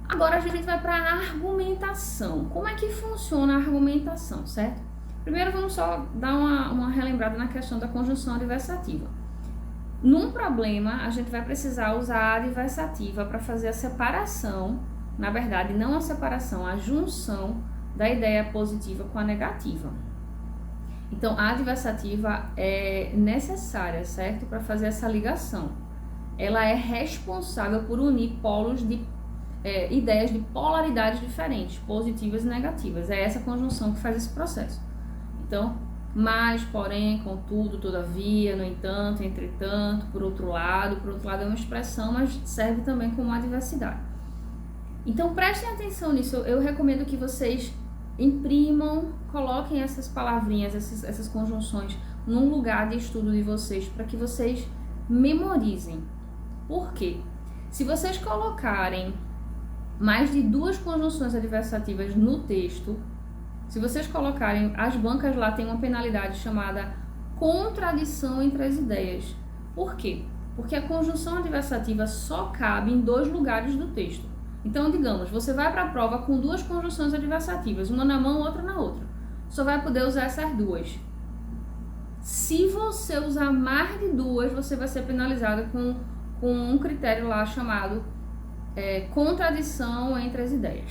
Agora a gente vai para a argumentação. Como é que funciona a argumentação, certo? Primeiro vamos só dar uma relembrada na questão da conjunção adversativa. Num problema, a gente vai precisar usar a adversativa para fazer a separação, na verdade, não a separação, a junção da ideia positiva com a negativa. Então, a adversativa é necessária, certo? Para fazer essa ligação. Ela é responsável por unir polos de ideias de polaridades diferentes, positivas e negativas. É essa conjunção que faz esse processo. Então, mas, porém, contudo, todavia, no entanto, entretanto, por outro lado é uma expressão, mas serve também como adversidade. Então, prestem atenção nisso. Eu recomendo que vocês imprimam, coloquem essas palavrinhas, essas conjunções num lugar de estudo de vocês, para que vocês memorizem. Por quê? Se vocês colocarem mais de 2 conjunções adversativas no texto, se vocês colocarem, as bancas lá tem uma penalidade chamada contradição entre as ideias. Por quê? Porque a conjunção adversativa só cabe em 2 lugares do texto. Então, digamos, você vai para a prova com 2 conjunções adversativas, uma na mão, outra na outra. Só vai poder usar essas 2. Se você usar mais de 2, você vai ser penalizado com um critério lá chamado contradição entre as ideias.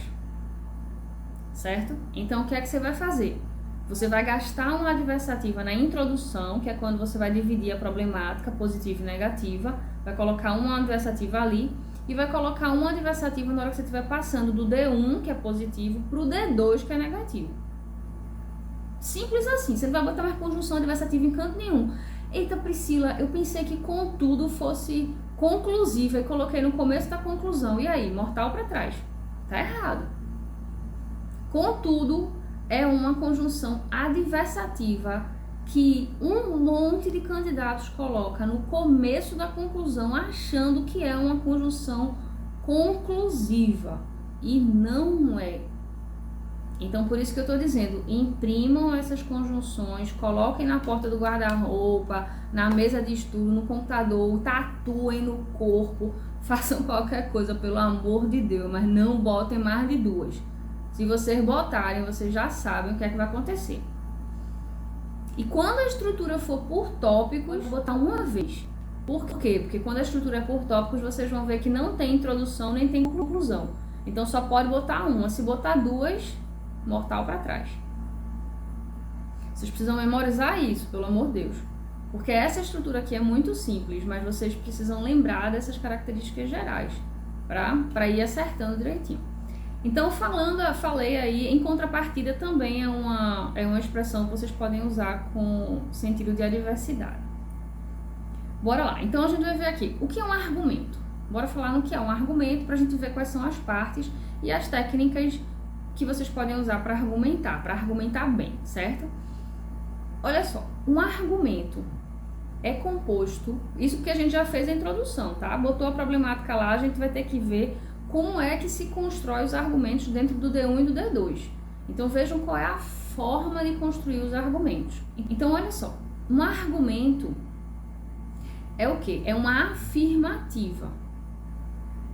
Certo? Então, o que é que você vai fazer? Você vai gastar uma adversativa na introdução, que é quando você vai dividir a problemática positiva e negativa, vai colocar uma adversativa ali, e vai colocar uma adversativa na hora que você estiver passando do D1, que é positivo, para o D2, que é negativo. Simples assim, você não vai botar mais conjunção adversativa em canto nenhum. Eita, Priscila, eu pensei que contudo fosse conclusiva e coloquei no começo da conclusão. E aí, mortal para trás. Tá errado. Contudo, é uma conjunção adversativa que um monte de candidatos coloca no começo da conclusão, achando que é uma conjunção conclusiva, e não é. Então, por isso que eu estou dizendo, imprimam essas conjunções, coloquem na porta do guarda-roupa, na mesa de estudo, no computador, tatuem no corpo, façam qualquer coisa, pelo amor de Deus, mas não botem mais de 2. Se vocês botarem, vocês já sabem o que é que vai acontecer. E quando a estrutura for por tópicos, vou botar uma vez. Por quê? Porque quando a estrutura é por tópicos, vocês vão ver que não tem introdução nem tem conclusão. Então só pode botar uma. Se botar 2, mortal para trás. Vocês precisam memorizar isso, pelo amor de Deus. Porque essa estrutura aqui é muito simples, mas vocês precisam lembrar dessas características gerais para ir acertando direitinho. Então, falei aí, em contrapartida também é uma expressão que vocês podem usar com sentido de adversidade. Bora lá. Então, a gente vai ver aqui o que é um argumento. Bora falar no que é um argumento para a gente ver quais são as partes e as técnicas que vocês podem usar para argumentar bem, certo? Olha só, um argumento é composto, isso porque a gente já fez a introdução, tá? Botou a problemática lá, a gente vai ter que ver como é que se constrói os argumentos dentro do D1 e do D2. Então vejam qual é a forma de construir os argumentos. Então olha só, um argumento é o quê? É uma afirmativa.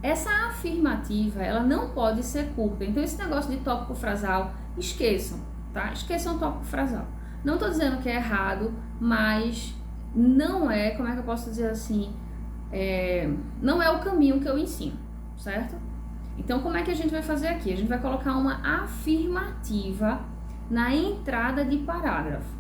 Essa afirmativa, ela não pode ser curta. Então esse negócio de tópico frasal, esqueçam, tá? Esqueçam o tópico frasal. Não estou dizendo que é errado, mas não é, como é que eu posso dizer assim, não é o caminho que eu ensino, certo? Então, como é que a gente vai fazer aqui? A gente vai colocar uma afirmativa na entrada de parágrafo.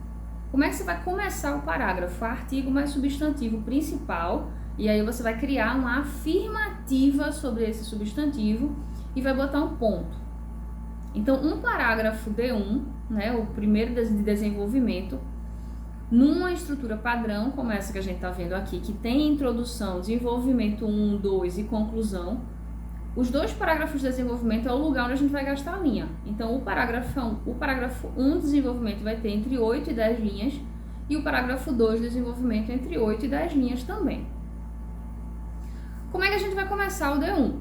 Como é que você vai começar o parágrafo? Artigo mais substantivo principal, e aí você vai criar uma afirmativa sobre esse substantivo e vai botar um ponto. Então, um parágrafo D1, né, o primeiro de desenvolvimento, numa estrutura padrão, como essa que a gente está vendo aqui, que tem introdução, desenvolvimento 1, 2 e conclusão. Os 2 parágrafos de desenvolvimento é o lugar onde a gente vai gastar a linha. Então, o parágrafo 1 de desenvolvimento vai ter entre 8 e 10 linhas, e o parágrafo 2 de desenvolvimento entre 8 e 10 linhas também. Como é que a gente vai começar o D1?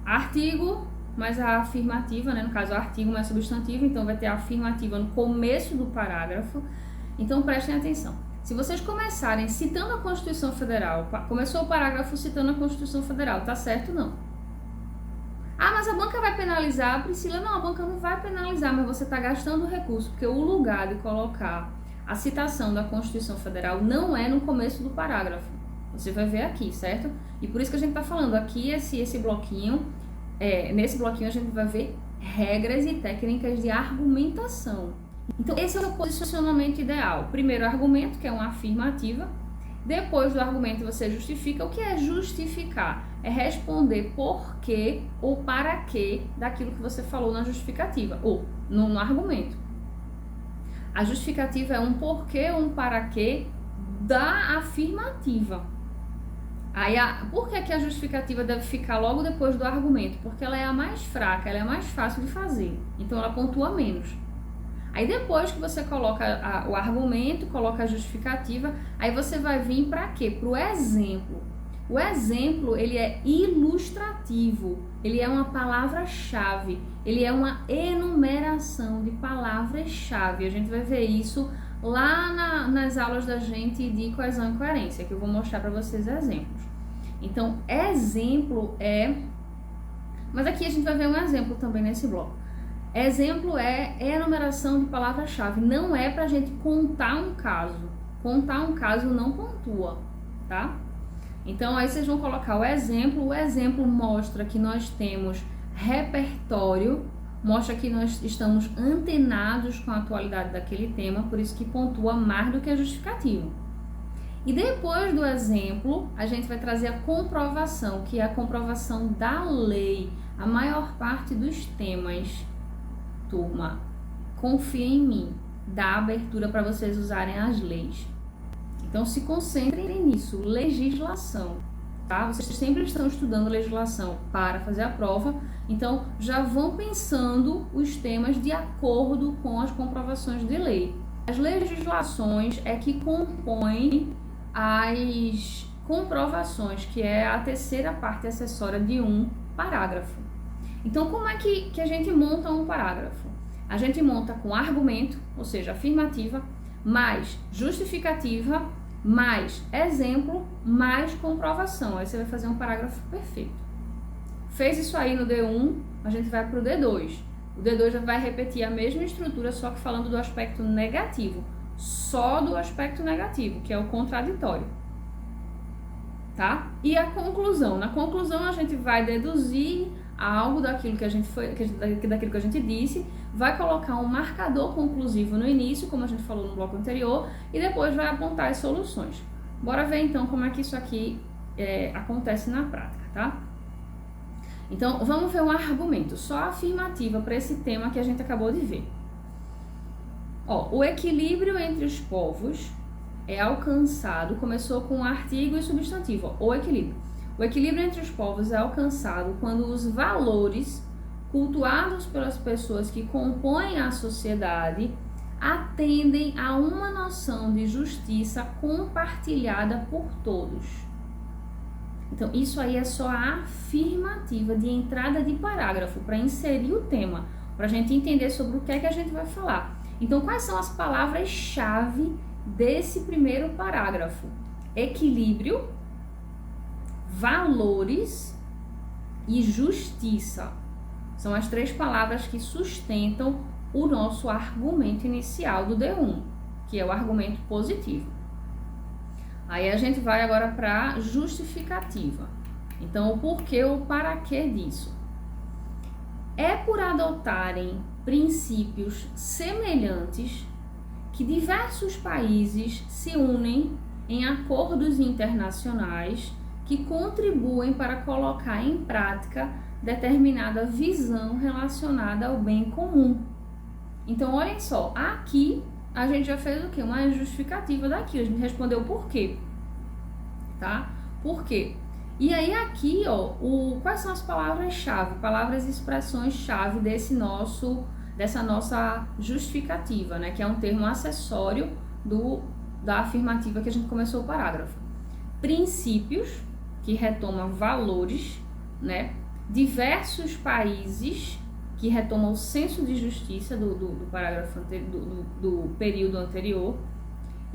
Artigo mais a afirmativa, né? No caso, artigo mais substantivo, então vai ter a afirmativa no começo do parágrafo. Então, prestem atenção. Se vocês começarem citando a Constituição Federal, começou o parágrafo citando a Constituição Federal, tá certo? Não. Ah, mas a banca vai penalizar, Priscila? Não, a banca não vai penalizar, mas você está gastando recurso, porque o lugar de colocar a citação da Constituição Federal não é no começo do parágrafo. Você vai ver aqui, certo? E por isso que a gente está falando aqui, esse bloquinho, nesse bloquinho a gente vai ver regras e técnicas de argumentação. Então, esse é o posicionamento ideal. Primeiro, argumento, que é uma afirmativa. Depois do argumento, você justifica. O que é justificar? É responder por quê ou para quê daquilo que você falou na justificativa, ou no argumento. A justificativa é um porquê ou um para quê da afirmativa. Aí, por que a justificativa deve ficar logo depois do argumento? Porque ela é a mais fraca, ela é a mais fácil de fazer. Então, ela pontua menos. Aí, depois que você coloca o argumento, coloca a justificativa, aí você vai vir para quê? Para o exemplo. O exemplo, ele é ilustrativo, ele é uma palavra-chave, ele é uma enumeração de palavras-chave. A gente vai ver isso lá nas aulas da gente de coesão e coerência, que eu vou mostrar para vocês exemplos. Então, exemplo é... Mas aqui a gente vai ver um exemplo também nesse bloco. Exemplo é enumeração de palavra-chave, não é para a gente contar um caso. Contar um caso não pontua, tá? Então, aí vocês vão colocar o exemplo mostra que nós temos repertório, mostra que nós estamos antenados com a atualidade daquele tema, por isso que pontua mais do que a justificativa. E depois do exemplo, a gente vai trazer a comprovação, que é a comprovação da lei. A maior parte dos temas, turma, confia em mim, dá abertura para vocês usarem as leis. Então, se concentrem nisso, legislação, tá? Vocês sempre estão estudando legislação para fazer a prova, então já vão pensando os temas de acordo com as comprovações de lei. As legislações é que compõem as comprovações, que é a terceira parte acessória de um parágrafo. Então, como é que a gente monta um parágrafo? A gente monta com argumento, ou seja, afirmativa, mais justificativa, mais exemplo, mais comprovação. Aí você vai fazer um parágrafo perfeito. Fez isso aí no D1, a gente vai para o D2. O D2 já vai repetir a mesma estrutura, só que falando do aspecto negativo. Só do aspecto negativo, que é o contraditório. Tá? E a conclusão. Na conclusão, a gente vai deduzir algo daquilo que a gente disse, vai colocar um marcador conclusivo no início, como a gente falou no bloco anterior, e depois vai apontar as soluções. Bora ver então como é que isso aqui acontece na prática, tá? Então, vamos ver um argumento, só afirmativa para esse tema que a gente acabou de ver. Ó, o equilíbrio entre os povos é alcançado, começou com artigo e substantivo, ó, o equilíbrio. O equilíbrio entre os povos é alcançado quando os valores cultuados pelas pessoas que compõem a sociedade atendem a uma noção de justiça compartilhada por todos. Então, isso aí é só a afirmativa de entrada de parágrafo para inserir o tema, para a gente entender sobre o que é que a gente vai falar. Então, quais são as palavras-chave desse primeiro parágrafo? Equilíbrio, valores e justiça. São as três palavras que sustentam o nosso argumento inicial do D1, que é o argumento positivo. Aí a gente vai agora para a justificativa. Então, o porquê ou para que disso? É por adotarem princípios semelhantes que diversos países se unem em acordos internacionais que contribuem para colocar em prática determinada visão relacionada ao bem comum. Então, olhem só, aqui a gente já fez o quê? Uma justificativa daquilo, a gente respondeu o porquê, tá? Por quê? E aí aqui, ó, quais são as palavras-chave, palavras e expressões-chave dessa nossa justificativa, né? Que é um termo acessório da afirmativa que a gente começou o parágrafo. Princípios, que retoma valores, né? Diversos países, que retoma o senso de justiça do parágrafo do período anterior,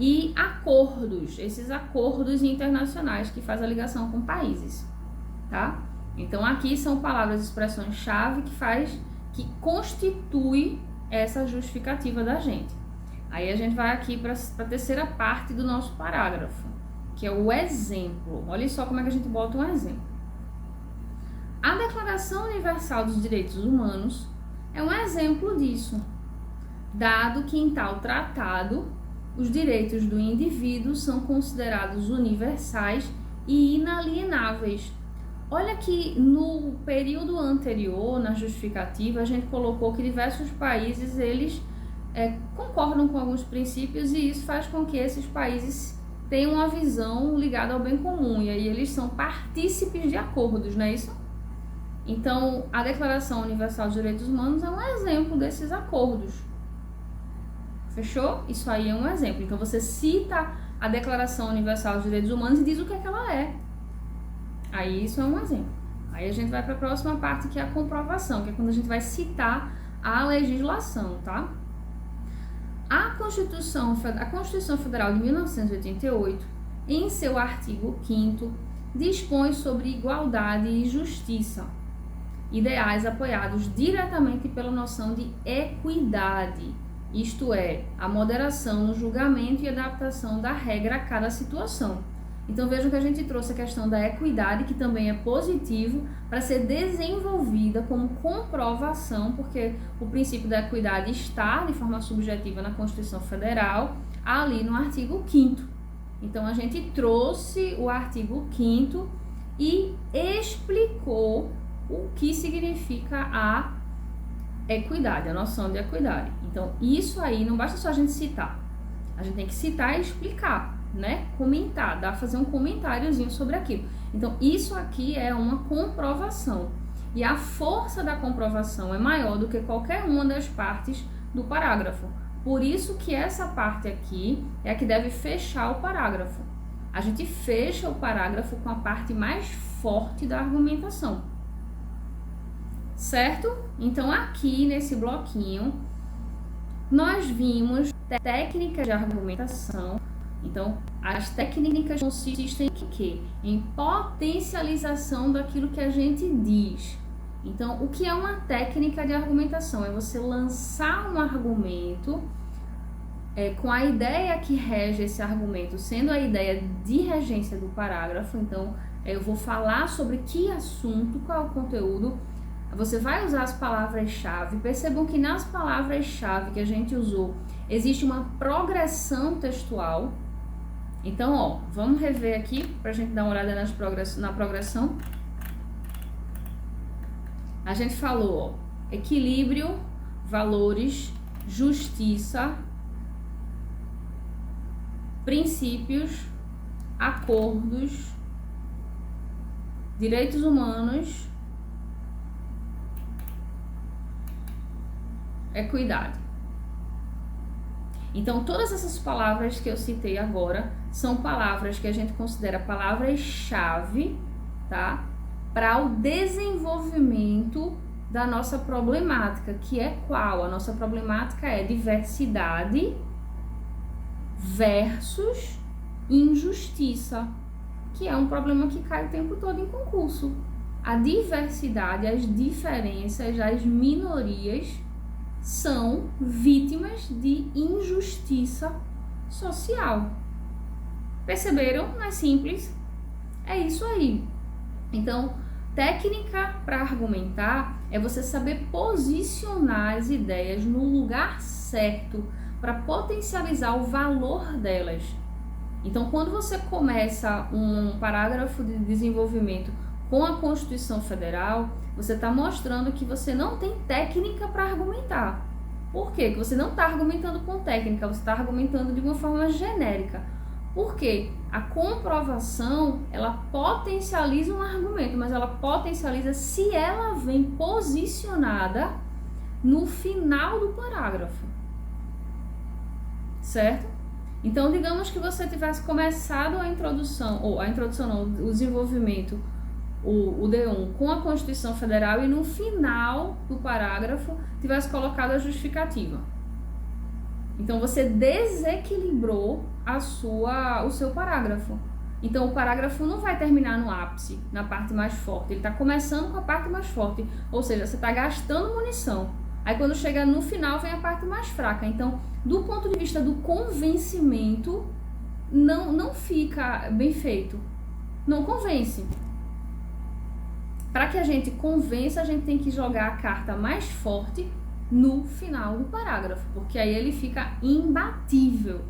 e acordos, esses acordos internacionais que faz a ligação com países, tá? Então aqui são palavras, expressões-chave que constitui essa justificativa da gente. Aí a gente vai aqui para a terceira parte do nosso parágrafo, que é o exemplo. Olha só como é que a gente bota um exemplo. A Declaração Universal dos Direitos Humanos é um exemplo disso, dado que em tal tratado os direitos do indivíduo são considerados universais e inalienáveis. Olha que no período anterior, na justificativa, a gente colocou que diversos países eles concordam com alguns princípios e isso faz com que esses países tenham uma visão ligada ao bem comum e aí eles são partícipes de acordos, não é isso? Então, a Declaração Universal dos Direitos Humanos é um exemplo desses acordos. Fechou? Isso aí é um exemplo. Então, você cita a Declaração Universal dos Direitos Humanos e diz o que é que ela é. Aí, isso é um exemplo. Aí, a gente vai para a próxima parte, que é a comprovação, que é quando a gente vai citar a legislação, tá? A Constituição Federal de 1988, em seu artigo 5º, dispõe sobre igualdade e justiça, ideais apoiados diretamente pela noção de equidade, isto é, a moderação no julgamento e adaptação da regra a cada situação. Então vejam que a gente trouxe a questão da equidade, que também é positivo, para ser desenvolvida como comprovação, porque o princípio da equidade está de forma subjetiva na Constituição Federal, ali no artigo 5º. Então a gente trouxe o artigo 5º e explicou o que significa a equidade, a noção de equidade. Então isso aí não basta só a gente citar, a gente tem que citar e explicar, né? Comentar, fazer um comentáriozinho sobre aquilo. Então isso aqui é uma comprovação e a força da comprovação é maior do que qualquer uma das partes do parágrafo. Por isso que essa parte aqui é a que deve fechar o parágrafo. A gente fecha o parágrafo com a parte mais forte da argumentação. Certo? Então aqui nesse bloquinho nós vimos técnicas de argumentação. Então as técnicas consistem em quê? Em potencialização daquilo que a gente diz. Então o que é uma técnica de argumentação? É você lançar um argumento com a ideia que rege esse argumento, sendo a ideia de regência do parágrafo. Então eu vou falar sobre que assunto, qual é o conteúdo. Você vai usar as palavras-chave. Percebam que nas palavras-chave que a gente usou, existe uma progressão textual. Então, ó, vamos rever aqui para a gente dar uma olhada na progressão. A gente falou, ó, equilíbrio, valores, justiça, princípios, acordos, direitos humanos, equidade. Então, todas essas palavras que eu citei agora são palavras que a gente considera palavras-chave, tá? Para o desenvolvimento da nossa problemática, que é qual? A nossa problemática é diversidade versus injustiça, que é um problema que cai o tempo todo em concurso. A diversidade, as diferenças, as minorias são vítimas de injustiça social. Perceberam? Não é simples? É isso aí. Então, técnica para argumentar é você saber posicionar as ideias no lugar certo para potencializar o valor delas. Então, quando você começa um parágrafo de desenvolvimento com a Constituição Federal, você está mostrando que você não tem técnica para argumentar. Por quê? Que você não está argumentando com técnica, você está argumentando de uma forma genérica. Por quê? A comprovação, ela potencializa um argumento, mas ela potencializa se ela vem posicionada no final do parágrafo. Certo? Então, digamos que você tivesse começado o desenvolvimento, o D1, com a Constituição Federal e no final do parágrafo tivesse colocado a justificativa. Então, você desequilibrou o seu parágrafo. Então o parágrafo não vai terminar no ápice, na parte mais forte. Ele está começando com a parte mais forte, ou seja, você está gastando munição. Aí quando chega no final vem a parte mais fraca. Então, do ponto de vista do convencimento, não fica bem feito. Não convence. Para que a gente convença, a gente tem que jogar a carta mais forte no final do parágrafo, porque aí ele fica imbatível.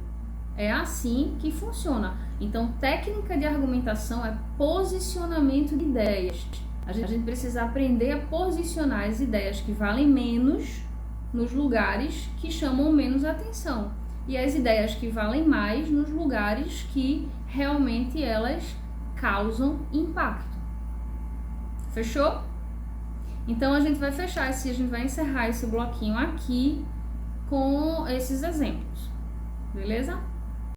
É assim que funciona. Então, técnica de argumentação é posicionamento de ideias. A gente precisa aprender a posicionar as ideias que valem menos nos lugares que chamam menos atenção e as ideias que valem mais nos lugares que realmente elas causam impacto. Fechou? Então a gente vai encerrar esse bloquinho aqui com esses exemplos. Beleza?